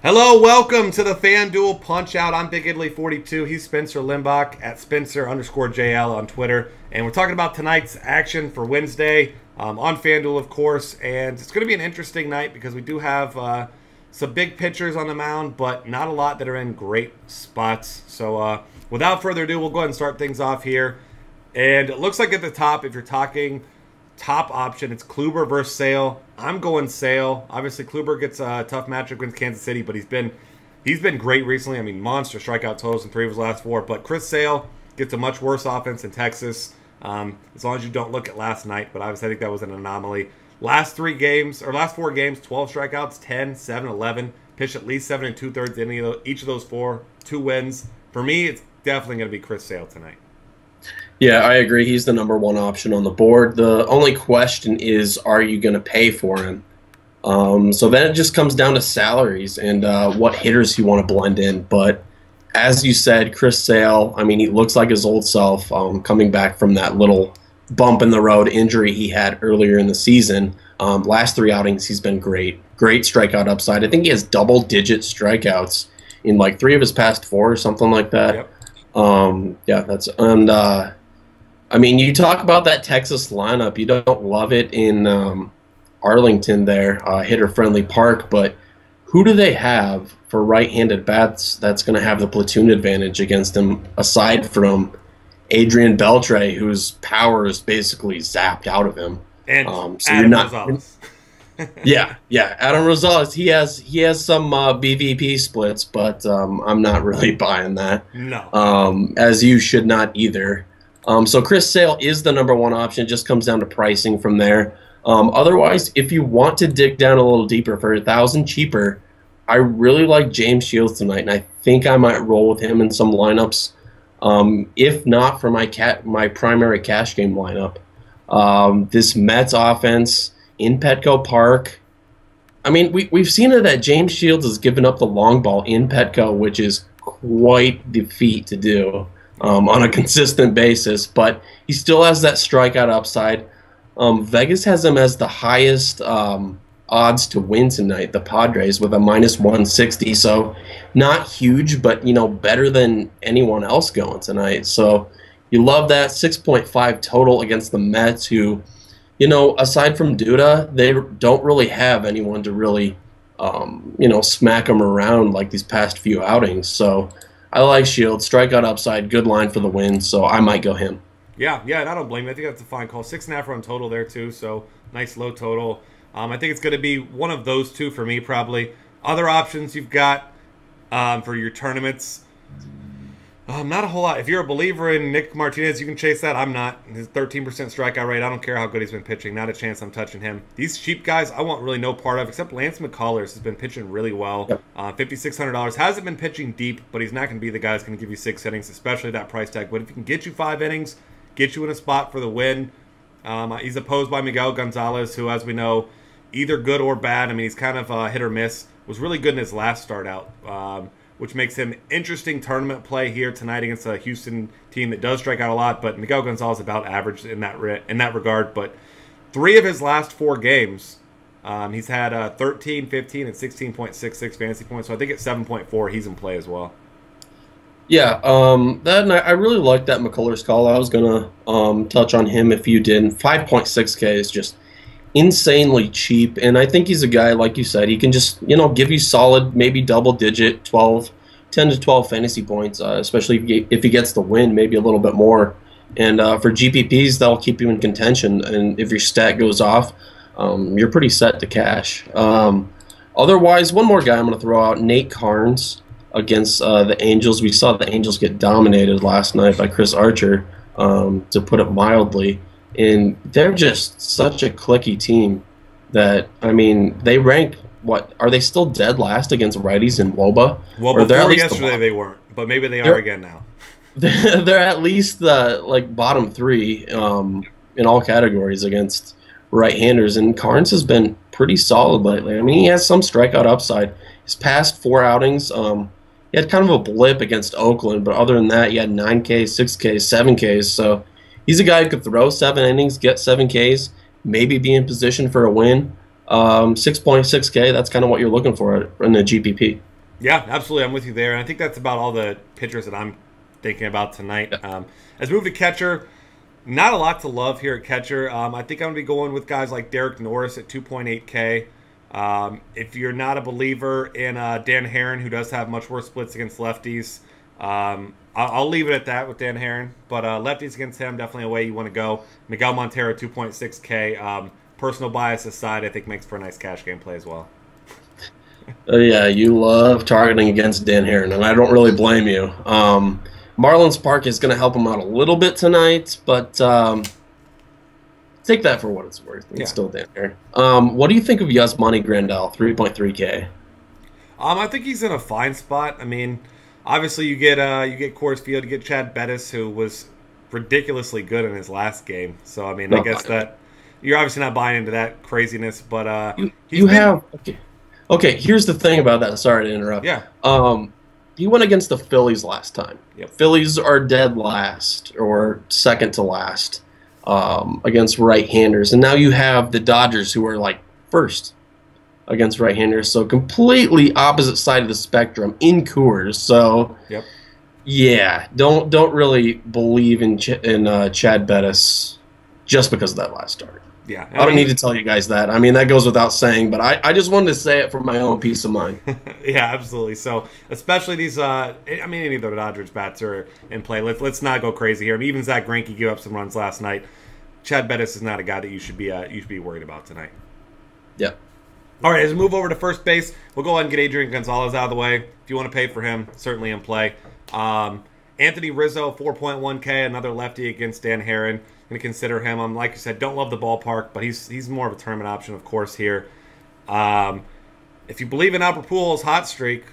Hello, welcome to the FanDuel Punch Out. I'm Big Italy 42. He's Spencer Limbach at Spencer_JL on Twitter. And we're talking about tonight's action for Wednesday on FanDuel, of course. And it's going to be an interesting night because we do have some big pitchers on the mound, but not a lot that are in great spots. So without further ado, we'll go ahead and start things off here. And it looks like at the top, if you're talking top option, it's Kluber versus Sale. I'm going Sale. Obviously, Kluber gets a tough matchup against Kansas City, but he's been great recently. I mean, monster strikeout totals in 3 of his last 4. But Chris Sale gets a much worse offense in Texas, as long as you don't look at last night. But obviously, I think that was an anomaly. Last 4 games, 12 strikeouts, 10, 7, 11. Pitched at least 7 2/3 in each of those 4. 2 wins. For me, it's definitely going to be Chris Sale tonight. Yeah, I agree. He's the #1 option on the board. The only question is, are you going to pay for him? So then it just comes down to salaries and what hitters you want to blend in. But as you said, Chris Sale, I mean, he looks like his old self coming back from that little bump in the road injury he had earlier in the season. Last 3 outings, he's been great. Great strikeout upside. I think he has double-digit strikeouts in like 3 of his past 4 or something like that. Yep. I mean, you talk about that Texas lineup. You don't love it in Arlington there, hitter-friendly park, but who do they have for right-handed bats that's going to have the platoon advantage against him, aside from Adrian Beltre, whose power is basically zapped out of him? And so Adam Rosales. yeah, Adam Rosales. He has some BVP splits, but I'm not really buying that. No. As you should not either. So Chris Sale is the #1 option. It just comes down to pricing from there. Otherwise, if you want to dig down a little deeper for $1,000 cheaper, I really like James Shields tonight, and I think I might roll with him in some lineups. If not for my primary cash game lineup, this Mets offense in Petco Park. I mean, we've seen it that James Shields has given up the long ball in Petco, which is quite the feat to do. On a consistent basis, but he still has that strikeout upside. Vegas has him as the highest odds to win tonight, the Padres, with a -160, so not huge, but better than anyone else going tonight. So you love that. 6.5 total against the Mets, who, aside from Duda, they don't really have anyone to really smack them around like these past few outings. So I like Shields. Strikeout upside, good line for the win, so I might go him. Yeah, and I don't blame you. I think that's a fine call. 6.5 run total there, too, so nice low total. I think it's going to be one of those 2 for me, probably. Other options you've got for your tournaments, not a whole lot. If you're a believer in Nick Martinez, you can chase that. I'm not. His 13% strikeout rate, I don't care how good he's been pitching. Not a chance I'm touching him. These cheap guys, I want really no part of, except Lance McCullers has been pitching really well. Yep. $5,600. Hasn't been pitching deep, but he's not going to be the guy that's going to give you 6 innings, especially that price tag. But if he can get you 5 innings, get you in a spot for the win. He's opposed by Miguel Gonzalez, who, as we know, either good or bad. I mean, he's kind of hit or miss. Was really good in his last start out, which makes him interesting tournament play here tonight against a Houston team that does strike out a lot. But Miguel Gonzalez about average in that regard. But 3 of his last 4 games, he's had 13, 15, and 16.66 fantasy points. So I think at 7.4, he's in play as well. Yeah, I really like that McCullers call. I was gonna touch on him if you didn't. 5.6K is just insanely cheap, and I think he's a guy, like you said, he can just give you solid, maybe double-digit 10 to 12 fantasy points, especially if he gets the win, maybe a little bit more. And for GPPs, that'll keep you in contention, and if your stat goes off, you're pretty set to cash. Otherwise, one more guy I'm going to throw out, Nate Carnes against the Angels. We saw the Angels get dominated last night by Chris Archer, to put it mildly. And they're just such a clicky team that, I mean, they rank, are they still dead last against righties in WOBA? Well, before yesterday they weren't, but maybe they are again now. They're at least the bottom 3 in all categories against right-handers, and Carnes has been pretty solid lately. I mean, he has some strikeout upside. His past 4 outings, he had kind of a blip against Oakland, but other than that, he had 9Ks, 6Ks, 7Ks, so he's a guy who could throw 7 innings, get 7 Ks, maybe be in position for a win. 6.6K, that's kind of what you're looking for in a GPP. Yeah, absolutely. I'm with you there. And I think that's about all the pitchers that I'm thinking about tonight. Yeah. As we move to catcher, not a lot to love here at catcher. I think I'm going to be going with guys like Derek Norris at 2.8K. If you're not a believer in Dan Herron, who does have much worse splits against lefties, I'll leave it at that with Dan Herron. But lefties against him, definitely a way you want to go. Miguel Montero, 2.6K. Personal bias aside, I think makes for a nice cash game play as well. Yeah, you love targeting against Dan Herron, and I don't really blame you. Marlins Park is going to help him out a little bit tonight, but take that for what it's worth. It's still Dan Herron. What do you think of Yasmani Grandal, 3.3K? I think he's in a fine spot. I mean, obviously you get Coors Field, you get Chad Bettis, who was ridiculously good in his last game. So I mean, I guess that you're obviously not buying into that craziness, but you have okay. Here's the thing about that. Sorry to interrupt. Yeah. He went against the Phillies last time. Yep. Phillies are dead last or second to last against right-handers, and now you have the Dodgers, who are like first against right-handers. So completely opposite side of the spectrum in Coors. So yep. Yeah, don't really believe in Chad Bettis just because of that last start. Yeah, I don't need to tell you guys that. I mean, that goes without saying, but I just wanted to say it for my own peace of mind. Yeah, absolutely. So, especially these, any of the Dodgers bats are in play. Let's not go crazy here. I mean, even Zach Greinke gave up some runs last night. Chad Bettis is not a guy that you should be worried about tonight. Yeah. All right, as we move over to first base, we'll go ahead and get Adrian Gonzalez out of the way. If you want to pay for him, certainly in play. Anthony Rizzo, 4.1K, another lefty against Dan Herron. Going to consider him. Like you said, don't love the ballpark, but he's more of a tournament option, of course, here. If you believe in Albert Pujols' hot streak,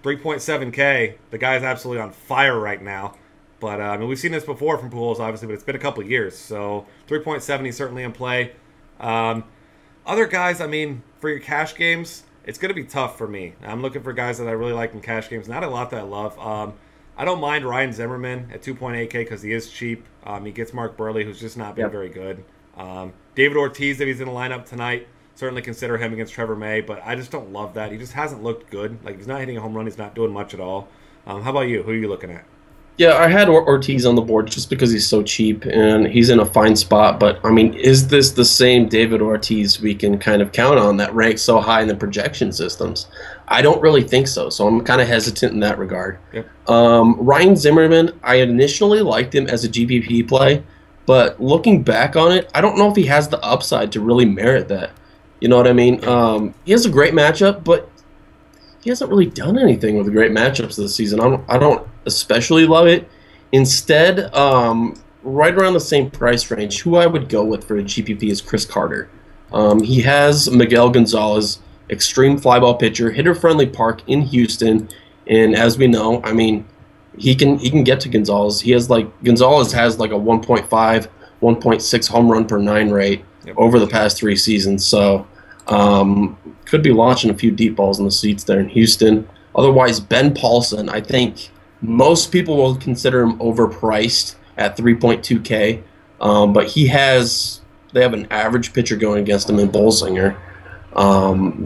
3.7K, the guy's absolutely on fire right now. But I mean, we've seen this before from Pujols, obviously, but it's been a couple of years. So 3.7, he's certainly in play. Other guys, I mean, for your cash games, it's going to be tough for me. I'm looking for guys that I really like in cash games. Not a lot that I love. I don't mind Ryan Zimmerman at 2.8K because he is cheap. He gets Mark Burley, who's just not been very good. David Ortiz, if he's in the lineup tonight, certainly consider him against Trevor May, but I just don't love that. He just hasn't looked good. Like, he's not hitting a home run. He's not doing much at all. How about you? Who are you looking at? Yeah, I had Ortiz on the board just because he's so cheap and he's in a fine spot. But, I mean, is this the same David Ortiz we can kind of count on that ranks so high in the projection systems? I don't really think so, so I'm kind of hesitant in that regard. Yep. Ryan Zimmerman, I initially liked him as a GPP play, but looking back on it, I don't know if he has the upside to really merit that. You know what I mean? He has a great matchup, but he hasn't really done anything with the great matchups this season. I don't especially love it. Instead, right around the same price range, who I would go with for a GPP is Chris Carter. He has Miguel Gonzalez, extreme flyball pitcher, hitter-friendly park in Houston, and as we know, I mean, he can get to Gonzalez. Gonzalez has like a 1.5, 1.6 home run per 9 rate over the past 3 seasons, so could be launching a few deep balls in the seats there in Houston. Otherwise, Ben Paulson, I think most people will consider him overpriced at 3.2K, but they have an average pitcher going against him in Bolsinger.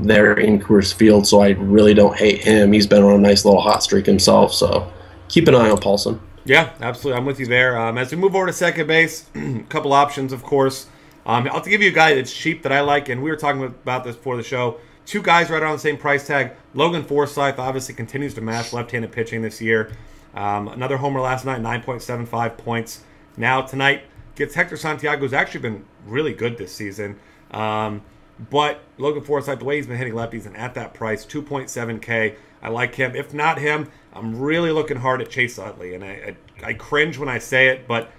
They're in Coors Field, so I really don't hate him. He's been on a nice little hot streak himself, so keep an eye on Paulson. Yeah, absolutely. I'm with you there. As we move over to second base, a couple options, of course. I'll give you a guy that's cheap that I like, and we were talking about this before the show. 2 guys right around the same price tag. Logan Forsythe obviously continues to mash left-handed pitching this year. Another homer last night, 9.75 points. Now tonight gets Hector Santiago, who's actually been really good this season. But Logan Forsythe, the way he's been hitting lefties and at that price, 2.7K, I like him. If not him, I'm really looking hard at Chase Utley. And I cringe when I say it, but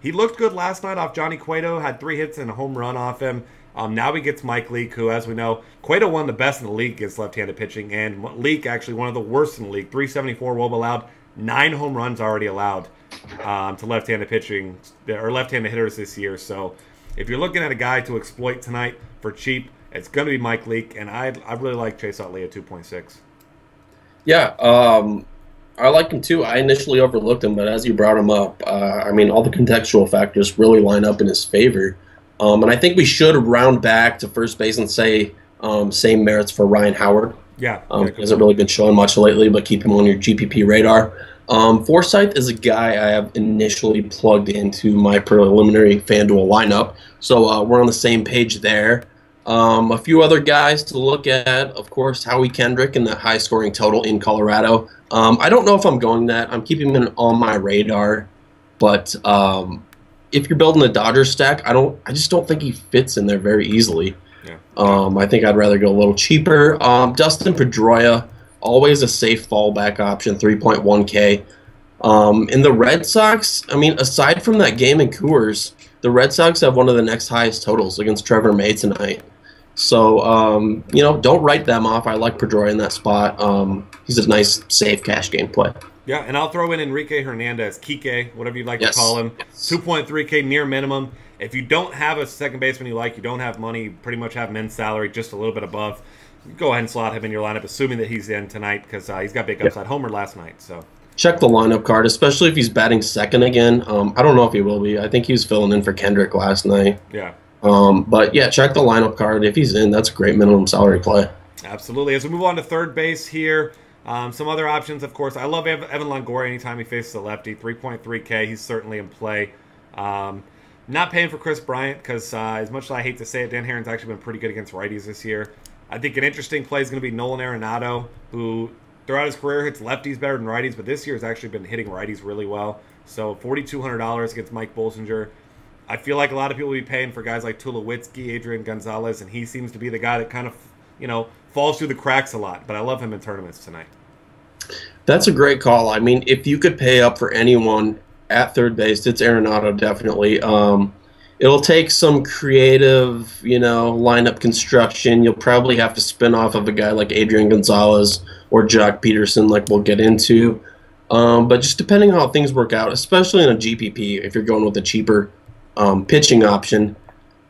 he looked good last night off Johnny Cueto, had 3 hits and a home run off him. Now he gets Mike Leake, who, as we know, Cueto won the best in the league against left-handed pitching, and Leake actually one of the worst in the league. 374 WOBA allowed, 9 home runs already allowed to left-handed pitching or left-handed hitters this year. So if you're looking at a guy to exploit tonight for cheap, it's going to be Mike Leake, and I really like Chase Utley at 2.6. Yeah, I like him too. I initially overlooked him, but as you brought him up, I mean, all the contextual factors really line up in his favor. And I think we should round back to first base and say same merits for Ryan Howard. Yeah, He hasn't really been showing much lately, but keep him on your GPP radar. Forsyth is a guy I have initially plugged into my preliminary FanDuel lineup, so we're on the same page there. A few other guys to look at, of course, Howie Kendrick in that high-scoring total in Colorado. I don't know if I'm going that. I'm keeping him on my radar, but if you're building a Dodgers stack, I just don't think he fits in there very easily. Yeah. I think I'd rather go a little cheaper. Dustin Pedroia, always a safe fallback option, 3.1K. In the Red Sox, I mean, aside from that game in Coors, the Red Sox have one of the next highest totals against Trevor May tonight. So, don't write them off. I like Pedroia in that spot. He's a nice, safe cash game play. Yeah, and I'll throw in Enrique Hernandez, Kike, whatever you'd like to call him. 2.3K near minimum. If you don't have a second baseman you like, you don't have money, you pretty much have him in salary just a little bit above, go ahead and slot him in your lineup, assuming that he's in tonight, because he's got big upside. Homer last night, so. Check the lineup card, especially if he's batting second again. I don't know if he will be. I think he was filling in for Kendrick last night. Yeah. But yeah, check the lineup card. If he's in, that's a great minimum salary play. Absolutely. As we move on to third base here, some other options, of course. I love Evan Longoria anytime he faces a lefty. 3.3K, he's certainly in play. Not paying for Chris Bryant because, as much as I hate to say it, Dan Herron's actually been pretty good against righties this year. I think an interesting play is going to be Nolan Arenado, who throughout his career hits lefties better than righties, but this year has actually been hitting righties really well. So $4,200 against Mike Bolsinger. I feel like a lot of people will be paying for guys like Tulowitzki, Adrian Gonzalez, and he seems to be the guy that kind of, falls through the cracks a lot. But I love him in tournaments tonight. That's a great call. I mean, if you could pay up for anyone at third base, it's Arenado definitely. It'll take some creative, lineup construction. You'll probably have to spin off of a guy like Adrian Gonzalez or Jock Peterson, like we'll get into. But just depending on how things work out, especially in a GPP, if you're going with a cheaper pitching option,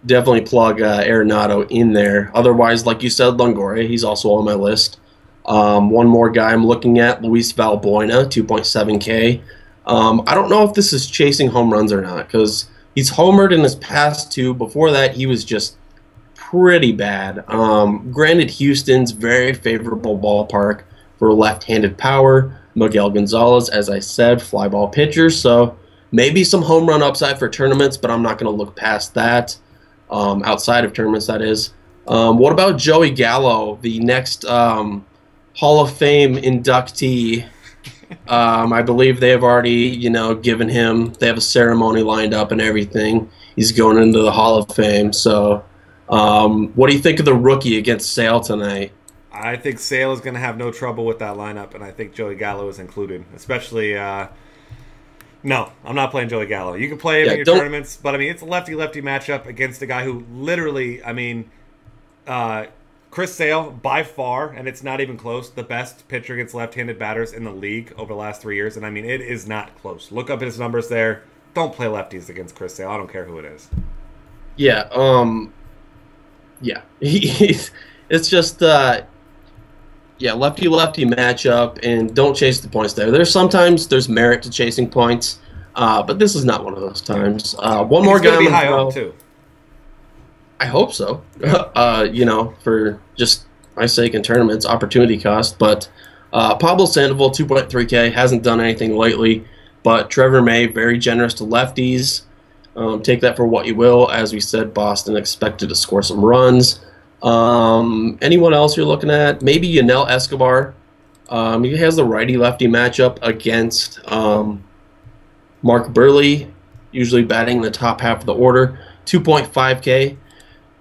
definitely plug Arenado in there. Otherwise, like you said, Longoria, he's also on my list. One more guy I'm looking at, Luis Valbuena, 2.7K. I don't know if this is chasing home runs or not, because he's homered in his past two. Before that, he was just pretty bad. Granted, Houston's very favorable ballpark for left-handed power. Miguel Gonzalez, as I said, fly ball pitcher, so maybe some home run upside for tournaments, but I'm not going to look past that. Outside of tournaments, that is. What about Joey Gallo, the next Hall of Fame inductee? I believe they have already, given him. They have a ceremony lined up and everything. He's going into the Hall of Fame. So, what do you think of the rookie against Sale tonight? I think Sale is going to have no trouble with that lineup, and I think Joey Gallo is included. Especially, no, I'm not playing Joey Gallo. You can play him in your tournaments, but I mean, it's a lefty-lefty matchup against a guy who literally, Chris Sale, by far, and it's not even close, the best pitcher against left-handed batters in the league over the last 3 years. And I mean, it is not close. Look up his numbers there. Don't play lefties against Chris Sale. I don't care who it is. Yeah, it's just, lefty-lefty matchup, and don't chase the points there. Sometimes there's merit to chasing points, but this is not one of those times. One more guy. He's going to be high up, too. I hope so. For just my sake in tournaments, opportunity cost. But Pablo Sandoval, 2.3K, hasn't done anything lately. But Trevor May, very generous to lefties. Take that for what you will. As we said, Boston expected to score some runs. Anyone else you're looking at? Maybe Yanel Escobar. He has the righty-lefty matchup against Mark Burley, usually batting in the top half of the order. 2.5K.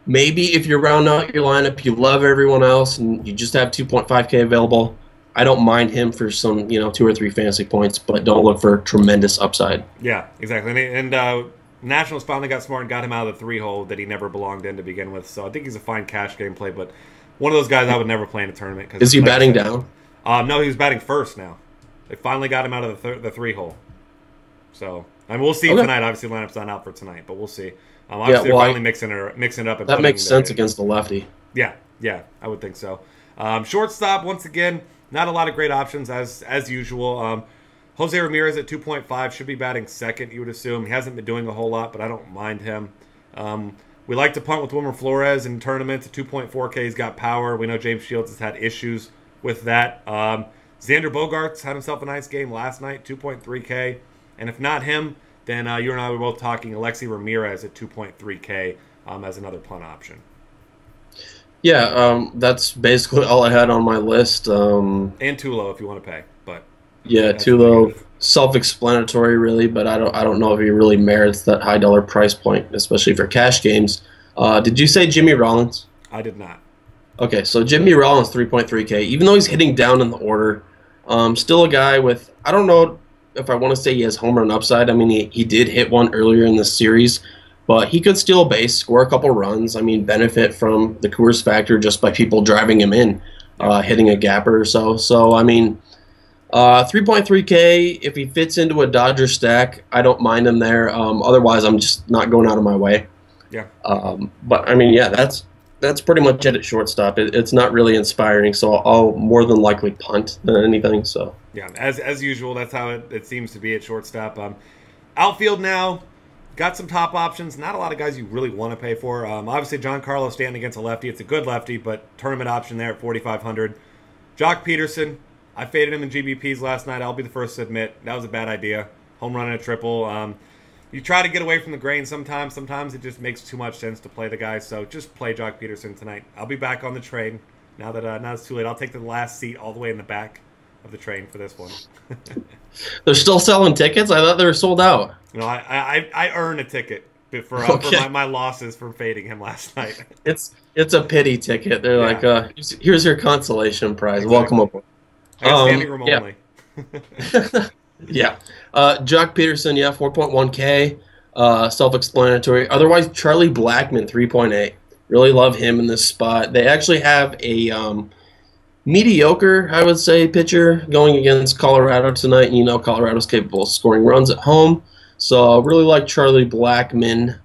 Maybe if you round out your lineup, you love everyone else, and you just have 2.5K available, I don't mind him for some, 2 or 3 fantasy points, but don't look for tremendous upside. Yeah, exactly. And Nationals finally got smart and got him out of the 3-hole that he never belonged in to begin with. So I think he's a fine cash game play, but one of those guys I would never play in a tournament. Is he batting down? No, he was batting first now. They finally got him out of the 3-hole. So, we'll see tonight. Obviously, lineup's not out for tonight, but we'll see. Obviously, they're finally mixing it up. And that makes sense against the lefty. Yeah, I would think so. Shortstop, once again, not a lot of great options as usual. Jose Ramirez at 2.5 should be batting second, you would assume. He hasn't been doing a whole lot, but I don't mind him. We like to punt with Wilmer Flores in tournaments at 2.4K. He's got power. We know James Shields has had issues with that. Xander Bogaerts had himself a nice game last night, 2.3K. And if not him, then you and I were both talking Alexi Ramirez at 2.3K as another punt option. Yeah, that's basically all I had on my list. And Tulo if you want to pay, but yeah, Tulo, self-explanatory really, but I don't know if he really merits that high dollar price point, especially for cash games. Did you say Jimmy Rollins? I did not. Okay, so Jimmy Rollins 3.3K, even though he's hitting down in the order, still a guy with, I don't know if I want to say he has home run upside. I mean, he did hit one earlier in this series, but he could steal a base, score a couple runs. I mean, benefit from the Coors factor just by people driving him in, hitting a gapper or so. So, I mean, 3.3K, if he fits into a Dodger stack, I don't mind him there. Otherwise, I'm just not going out of my way. Yeah. But, I mean, yeah, that's pretty much it at shortstop. It's not really inspiring, so I'll more than likely punt than anything. So yeah, as usual, that's how it seems to be at shortstop. Outfield now, got some top options. Not a lot of guys you really want to pay for. Obviously, Giancarlo standing against a lefty. It's a good lefty, but tournament option there at 4,500. Jock Peterson, I faded him in GBPs last night. I'll be the first to admit that was a bad idea. Home run and a triple. You try to get away from the grain sometimes. Sometimes it just makes too much sense to play the guy. So just play Jock Peterson tonight. I'll be back on the train now that now it's too late. I'll take the last seat all the way in the back of the train for this one. They're still selling tickets? I thought they were sold out. No, I earn a ticket for my losses for fading him last night. It's a pity ticket. They're like, here's your consolation prize. Exactly. Welcome aboard. I got standing room yeah. only. Yeah. Jock Peterson, 4.1K. Self-explanatory. Otherwise, Charlie Blackmon, 3.8. Really love him in this spot. They actually have a mediocre, I would say, pitcher going against Colorado tonight. And you know Colorado's capable of scoring runs at home. So I really like Charlie Blackmon.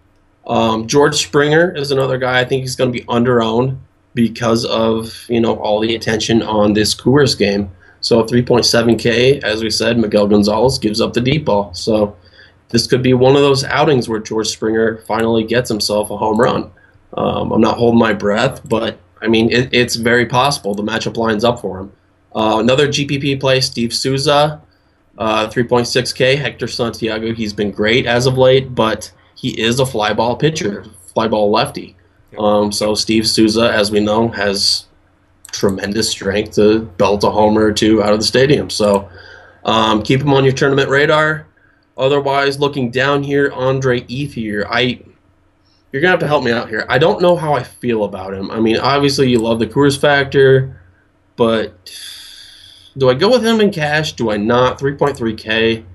George Springer is another guy. I think he's going to be under-owned because of, all the attention on this Coors game. So 3.7K, as we said, Miguel Gonzalez gives up the deep ball. So this could be one of those outings where George Springer finally gets himself a home run. I'm not holding my breath, but, I mean, it's very possible. The matchup lines up for him. Another GPP play, Steve Souza, 3.6K. Hector Santiago, he's been great as of late, but he is a fly ball pitcher, fly ball lefty. So Steve Souza, as we know, has tremendous strength to belt a homer or two out of the stadium. So keep him on your tournament radar. Otherwise, looking down here, Andre Ethier, you're going to have to help me out here. I don't know how I feel about him. I mean, obviously you love the Coors factor, but do I go with him in cash? Do I not? 3.3K.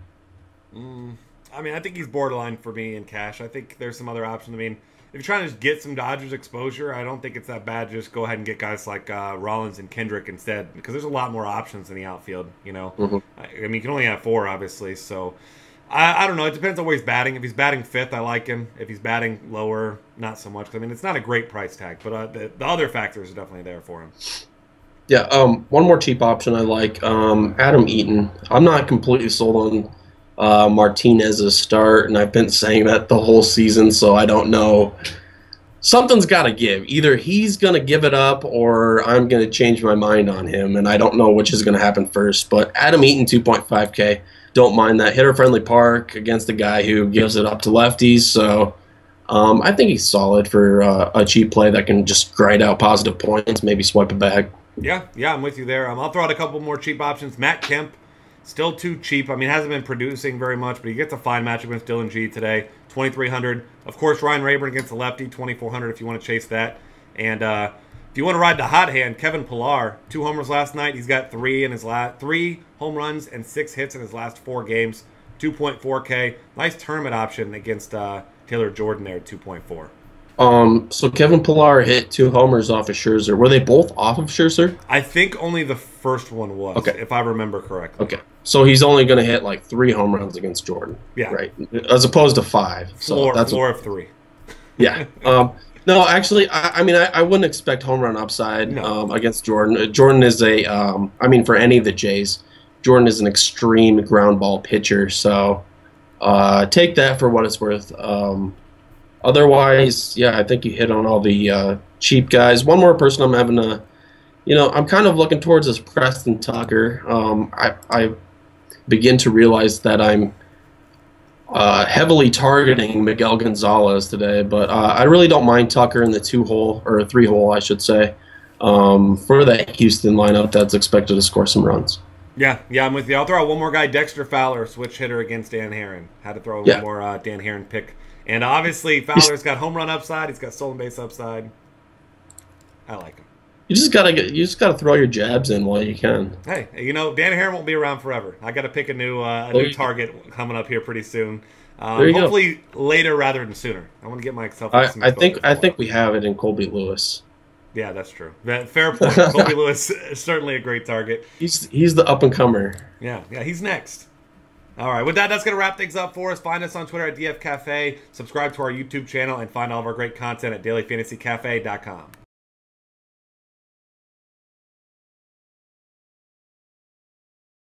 I mean, I think he's borderline for me in cash. I think there's some other options. I mean, if you're trying to just get some Dodgers exposure, I don't think it's that bad to just go ahead and get guys like Rollins and Kendrick instead, because there's a lot more options in the outfield, Mm-hmm. I mean, you can only have 4, obviously, so I don't know. It depends on where he's batting. If he's batting 5th, I like him. If he's batting lower, not so much. I mean, it's not a great price tag, but the other factors are definitely there for him. Yeah, one more cheap option I like, Adam Eaton. I'm not completely sold on Martinez's start, and I've been saying that the whole season, so I don't know. Something's got to give. Either he's going to give it up or I'm going to change my mind on him, and I don't know which is going to happen first. But Adam Eaton, 2.5K. Don't mind that. Hitter-friendly park against a guy who gives it up to lefties, so I think he's solid for a cheap play that can just grind out positive points, maybe swipe it back. Yeah, I'm with you there. I'll throw out a couple more cheap options. Matt Kemp, still too cheap. I mean, hasn't been producing very much, but he gets a fine matchup against Dylan G today, 2,300. Of course, Ryan Rayburn against the lefty, 2,400 if you want to chase that. And if you want to ride the hot hand, Kevin Pillar, 2 homers last night. He's got 3 home runs and 6 hits in his last 4 games, 2.4K. Nice tournament option against Taylor Jordan there at 2.4. So Kevin Pillar hit 2 homers off of Scherzer. Were they both off of Scherzer? I think only the first one was, if I remember correctly. Okay. So he's only going to hit like 3 home runs against Jordan. Yeah. Right. As opposed to 5. So that's floor of 3. Yeah. No, actually, I mean, I wouldn't expect home run upside against Jordan. Jordan is I mean, for any of the Jays, Jordan is an extreme ground ball pitcher. So take that for what it's worth. Otherwise, yeah, I think you hit on all the cheap guys. One more person I'm having a I'm kind of looking towards this Preston Tucker. I begin to realize that I'm heavily targeting Miguel Gonzalez today, but I really don't mind Tucker in the 2-hole or 3-hole, I should say, for that Houston lineup that's expected to score some runs. Yeah, I'm with you. I'll throw out one more guy, Dexter Fowler, switch hitter against Dan Herron. Had to throw one more Dan Herron pick. And obviously, Fowler's got home run upside. He's got stolen base upside. I like him. You just gotta throw your jabs in while you can. Hey, Dan Herron won't be around forever. I got to pick a new target coming up here pretty soon. Hopefully later rather than sooner. I want to get myself. I think we have it in Colby Lewis. Yeah, that's true. Fair point. Colby Lewis is certainly a great target. He's the up and comer. Yeah, he's next. All right, with that, that's going to wrap things up for us. Find us on Twitter at DF Cafe. Subscribe to our YouTube channel and find all of our great content at dailyfantasycafe.com.